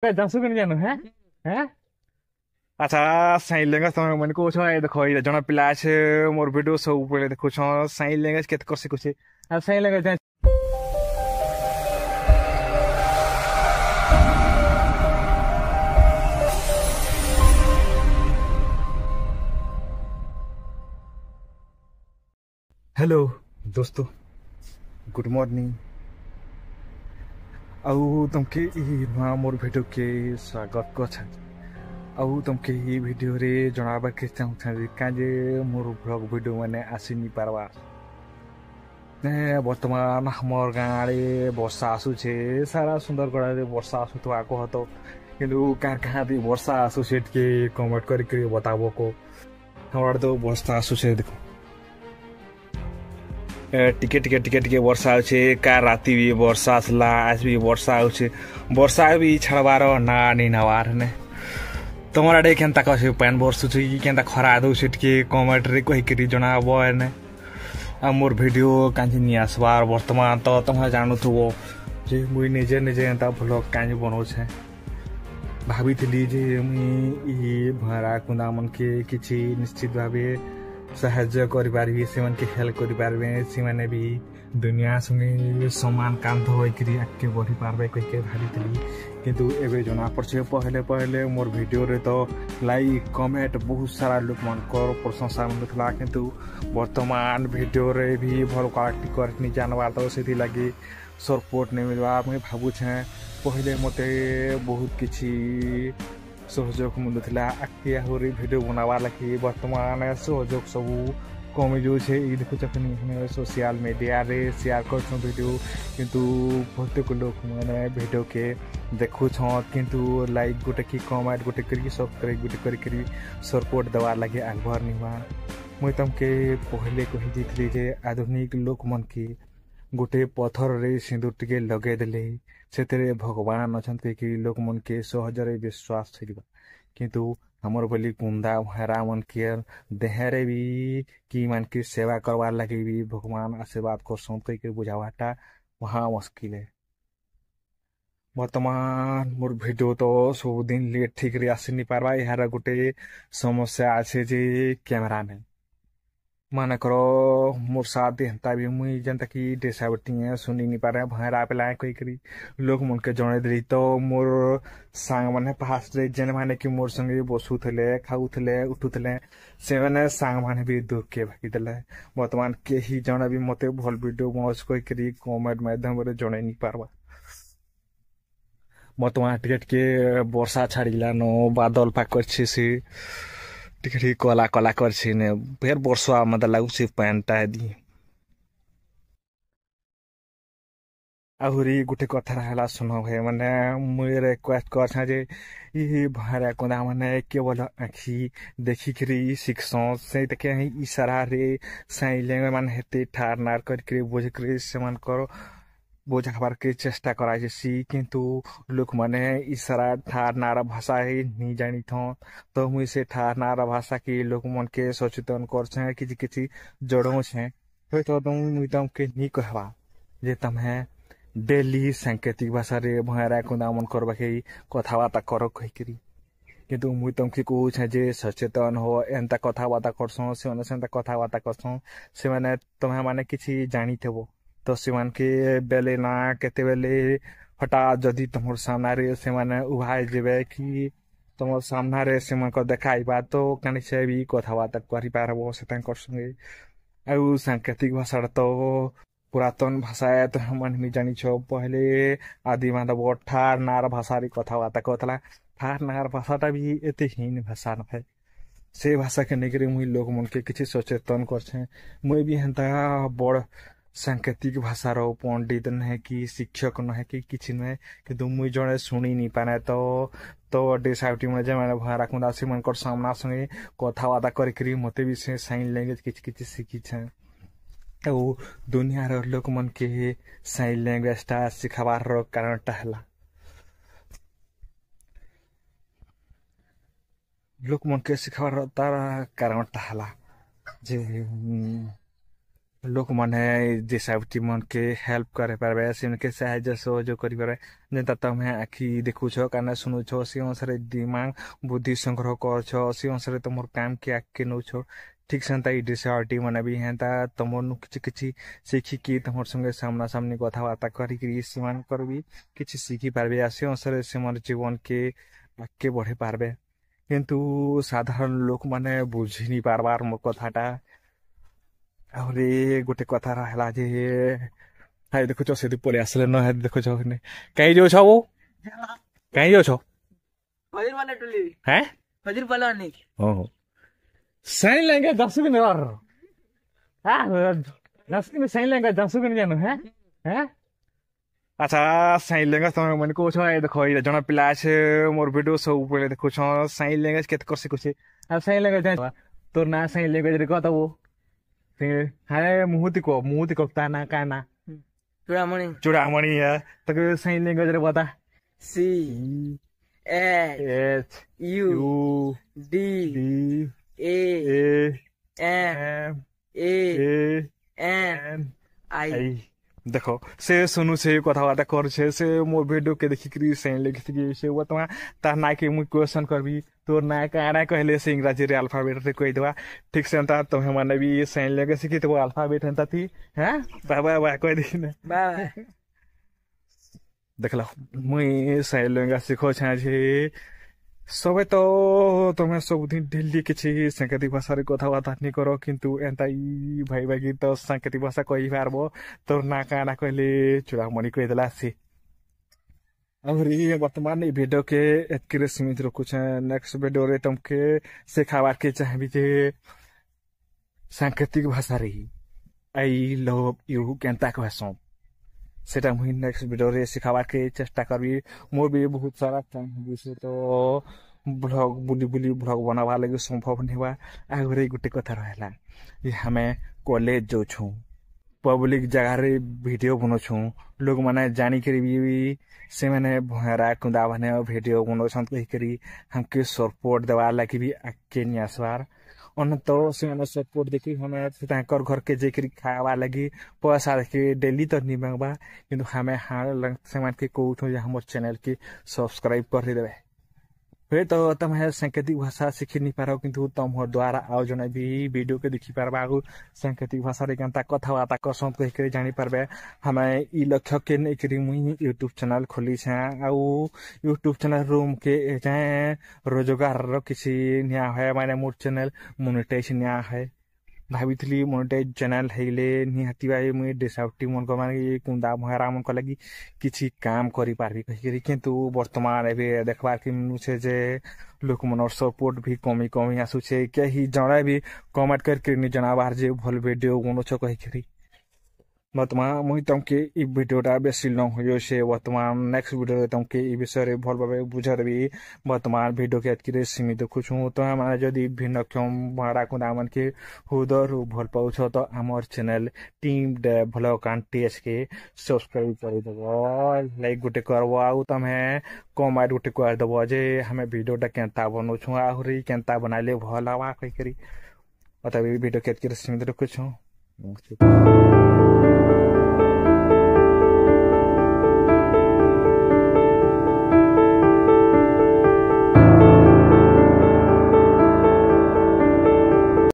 जानसु कि जानु हैं हैं अच्छा साइन लैंग्वेज तुम मन को छ ए देखो ए जणा पिला छे मोर वीडियो सब पहिले देखो छ साइन लैंग्वेज केत कर सिखु छे आ साइन लैंग्वेज हेलो दोस्तों गुड मॉर्निंग आउ तुमके ई नवा मोर वीडियो के स्वागत कर छ आउ तुमके ई वीडियो रे जणाबा के चाहू छ का जे मोर ब्लॉग वीडियो माने आसी नि पारवा ने वर्तमान हमर गाँडे वर्षा आसु छे सारा सुंदरगढ़ रे वर्षा आसु तो आको हतो किंतु कार कहाँ दी वर्षा आसु छे के कमेंट करके बताबो को हमरा तो वर्षा आसु छे देखो टिके टिके टिके टिके वर्षा आछे का राती भी वर्षा आसला आज भी वर्षा आछे वर्षा भी छड़बार ना नि नवार ने तमरा डे केनता कसे पैन वर्षु छि कि केनता खरा दउ छिटके कमेंट रे कहि करी जणाबो ने आ मोर वीडियो कांजी नि आसबार वर्तमान तो तम जानु थबो जे मुई निजे निजे एंता ब्लॉग कांजी बनो छे भाभी थली जे मुई ई भरा कुंदा मन के किछि निश्चित भाबे साहाଯ୍ୟ କରିପାରିବି ସେମାନଙ୍କୁ ହେଲ୍ପ କରିପାରିବେ ସେମାନେ ବି ଦୁନିଆ ସଙ୍ଗେ ସମାନ କାନ୍ଧ ହୋଇକରି ଆଗକେ ବଢ଼ିପାରିବେ କହିକେ ଭାବିଥିଲି କିନ୍ତୁ ଏବେ ଜଣା ପଡ଼ୁଛି ପହଲେ ପହଲେ ମୋର ଭିଡ଼ିଓରେ ତ ଲାଇକ୍ କମେଣ୍ଟ ବହୁତ ସାରା ଲୋକମାନଙ୍କର ପ୍ରଶଂସା ମିଳୁଥିଲା କିନ୍ତୁ ବର୍ତ୍ତମାନ ଭିଡ଼ିଓରେ ବି ଭଲ କ୍ୱାଲିଟି କରିନି ଜାଣବାର ତ ସେଥିଲାଗି ସପୋର୍ଟ ନେଇ ମିଳିବା ମୁଇଁ ଭାବୁଛେ ପହଲେ ମୋତେ ବହୁତ କିଛି सहयोग मिलूला आगे आहरी भिडियो बनावा लगी वर्तमान सहयोग सब कमी जो देखुच सोशल मीडिया रे शेयर कर वीडियो किंतु प्रत्येक लोक मैंने भिडियो के देखुछ किंतु लाइक गोटे कि कमेंट गोटे करके सब्सक्राइब गोटे करके सपोर्ट देवार लगे आगबार निवा मुई तुमके पहले कही दी जे आधुनिक लोक मन के गोटे पथर रे सिंदूर टिके लगे देले से भगवान अच्छा कि लोक मन के सहजरे विश्वास छा किंतु हमर बोली कुंदा भैरा मन के देहरे भी कि मान के सेवा करवार लगे भी भगवान आशीर्वाद कर कह बुझावाटा वहाँ मुश्किल है वर्तमान मोर वीडियो तो सब दिन लेट ठीक रे आसी नहीं पारबा यार गोटे समस्या अच्छे जे कैमरा में मन करो मोर साथ हेन्ता भी मुई जनता कि डिसाबिलिटी सुनी नहीं पारे भैरा पेला कही करी लोक मन के जणे देली तो मोर सांग माने फास्ट रे जेने माने कि मोर संगे बसुथले खाउथले उठुथले से माने सांग माने भी दूर के भागी देले वर्तमान के ही जणे भी मते भल वीडियो मौज कही करी कमेंट माध्यम रे जणे नहीं पारबा वर्तमान टिकेट के वर्षा छाड़िला नो बादल पाक करछि से टिके कला कला कर फेर वर्षा मत लगुच पैंटा दी आहरी गोटे कथा रहा सुन भाई मैंने मुझे रिक्वेस्ट कर जे भाड़ा कुंदा मैंने केवल आखि देखिकी शिखस से इशारा रे साइले मान हेते ठार नार करके बुझकर से बुझाबार के चेष्टा कराइसी किंतु लोक माने इशारा ठार नारा भाषा ही नहीं जानी थो तो मुझे से ठार नारा भाषा की लोक मन के सचेतन कर किसी किसी जड़ों छे तो मुझे तुमके नहीं कहवा जे तमें डेली सांकेतिक भाषा रे भैरा कुंदा मन करवा कथबार्ता कर कहीकि किंतु मुझे तुमके कहूँ जे सचेतन हो एंता कथबार्ता करसों से कथबार्ता करसों से माने तुम्हें माने किसी जानी थे तो से के बेले ना केते बेले हठात जदि तुम सामना रे से माने उभाई जेबे कि तुम सामना रे से मन को देखाइबा तो कनी से भी कथबार्ता करि पारबो से तांकर संगे आउ सांकेतिक भाषा तो पुरातन भाषा है तो मन नहीं जानी छो पहले आदि मानव ठार नार भाषा रे कथबार्ता कहतला ठार नार भाषाटा भी एते हीन भाषा न है से भाषा के नेगरे मुई लोग मन के किछि सचेतन करछे मुई भी हंता बड़ सांकेतिक भाषार पंडित नहे कि शिक्षक नहे कि किसी नुहे कि मुई जड़े शुणी नहीं पाने तो डिसाबिलिटी में मैंने भरा कुंदा से मन सामना संगे कथबार्ता करी मत भी से साइन लैंग्वेज किसी किसी शिखी दुनिया लोक मन के साइन लैंग्वेज टा शिखाबार कारणटा है लोक मन के शिखाबार तार कारणटा है जे लोक माने डिसेबिलिटी मन के हेल्प करे पारबे से उनके साहाय्य सहयोग करि पारे जेंता तमे आखि देखु छ काना सुनु छ से अनुसार दिमाग बुद्धि संग्रह कर छ से अनुसार तमर काम के आके नो छ ठीक संता ई डिसेबिलिटी माने भी हेंता तमर नु किछि किछि सीखि कि तमर संगे सामना सामनी कथा बार्ता करि कि सीमान करबी किछि सीखि पारबे से अनुसार से मन जीवन के आके बढ़े पारबे किंतु साधारण लोक माने बुझि नि पारबार मोर कथाटा ଆହୁରି ଗୋଟେ କଥା ରହିଲା ଯେ ହାଇ ଦେଖୁଛ ସେଠି ପଳେଇ ଆସିଲେ ନ ହାଇ ଦେଖୁଛ କାହିଁ ଯାଉଛ ବୋ କାହିଁ ଯାଉଛ হ্যাঁ ଓହୋ ସାଇନ୍ ଲେଙ୍ଗା ଦଶବିନ হ্যাঁ ଦଶବିନ ସାଇନ୍ ଲେଙ୍ଗା ଦଶବିନ ଜାଣୁ হ্যাঁ হ্যাঁ আচ্ছা সাইন লেঙ্গা তুমি মানে কହୁଛ ଏ ଦେଖ ଏଇଟା ଜଣେ ପିଲା ଅଛି ମୋର ଭିଡିଓ ସବୁବେଳେ ଦେଖୁଛ ସାଇନ୍ ଲେଙ୍ଗା କେତେ କର ଶିଖୁଛି ଆଉ ସାଇନ୍ ଲେଙ୍ଗା ତୋର ନା ସାଇନ୍ ଲେଙ୍ଗା କହ ଦବୁ हाय मुहूर्ती को ताना काना चूड़ामणि है तो साइन लैंग्वेज रे बता C H U D A M N I देखो से सुनु से कथबार्ता कर से मोर वीडियो के देखि साइन लिखि से बतवा तार ना के मु क्वेश्चन करबी तोर ना काना कहले से इंग्रजी रे अल्फाबेट रे कहि देवा ठीक से अंता तमे माने भी साइन लेके सिखि तो अल्फाबेट हंता थी हैं बाबा बा कहि दिन बाबा देखला मुई साइन लेंगा सिखो छा जे सबे तो तमे सब दिन डेली किछि सांकेतिक भाषा रे कथबार्ता नि करो किंतु एंता ई भाई भाई तो सांकेतिक भाषा कहि पारबो तोर ना काना कहले चूड़ामणि कहि देला से और ये वर्तमान ये वीडियो के एतके सीमित रखु छ नेक्स्ट वीडियो रे तुमके सिखावा के चाहबी जे सांकेतिक भाषा रे आई लव यू केनता कहसो सेटा मुई नेक्स्ट वीडियो रे सिखावा के चेष्टा करबी मोर भी बहुत सारा टाइम बिसे तो ब्लॉग बुली बुली ब्लॉग बनावा लगे संभव नेवा आगरे गुटे कथा रहला ये हमें कॉलेज जो छु पब्लिक जगह रे वीडियो बनो छु लोग माने जानी करी भी से माने भरा कुंदा बने वीडियो बनो संत कहि करी हमके सपोर्ट देवा लागी भी आके नियासवार अन तो से माने सपोर्ट देखि हमें ताकर घर के जेकरी खावा लगी पैसा देखि डेली तो नि मांगबा किंतु हमें हाल से मान के कोठो या हमर चैनल के सब्सक्राइब कर देबे फिर तो तमे सांकेतिक भाषा सीखि नि पारो किंतु तमहर द्वारा आउ जने भी वीडियो के देखि पारबा सांकेतिक भाषा रे केनता कथबार्ता करसत कहि के जानि पारबे हमें ई लक्ष्य के नै करी मुई यूट्यूब चैनल खोली छ आउ यूट्यूब चैनल रूम के जाए रोजगार रो किछि निया है माने मोर चैनल मोनेटाइजेशन निया है भावितली मोनेटाइज चैनल हेले निहाती भाई मुई डिसेबिलिटी मन को माने कुंदा भरा मन को लगी किछि काम करि पारबी कहि किंतु वर्तमान एबे देखबार कि मुछे जे लोक मनर सपोर्ट भी कमी आसु छे केही जणा भी कमेंट करके नि जनाबार जे भल वीडियो बनो छ कहि वर्तमान मुई तुमके ई वीडियोटा बेसी लंग होयो से वर्तमान नेक्स्ट वीडियो तुमके ई विषय रे भल भाबे बुझारबी वर्तमान वीडियो के एतकी सीमित देखुछु तो हमारा जदी भिन्न क्षम भाड़ा को दामन के हुदर भल पाउछ तो हमर चैनल टीम डेवलप कांटेस के सब्सक्राइब कर दबो लाइक गुटे करबो आउ तमे कमेंट गुटे कर दबो जे हमें वीडियोटा केनता बनो छु आहुरी केनता बनाले भल हवा कहि करी अतबे वीडियो के एतकी सीमित देखुछु